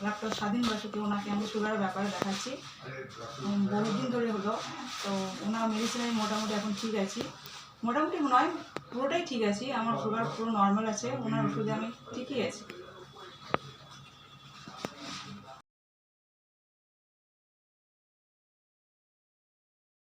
Doctor স্বাধীন বাসুকে ওনাকে আমি সুগারের ব্যাপারে দেখাচ্ছি, বহুদিন ধরে হলো। তো ওনার মেডিসিনে মোটামুটি এখন ঠিক আছি, মোটামুটি নয় পুরোটাই ঠিক আছি, আমার সুগার পুরো নর্মাল আছে, ওনার ওষুধে আমি ঠিকই আছি।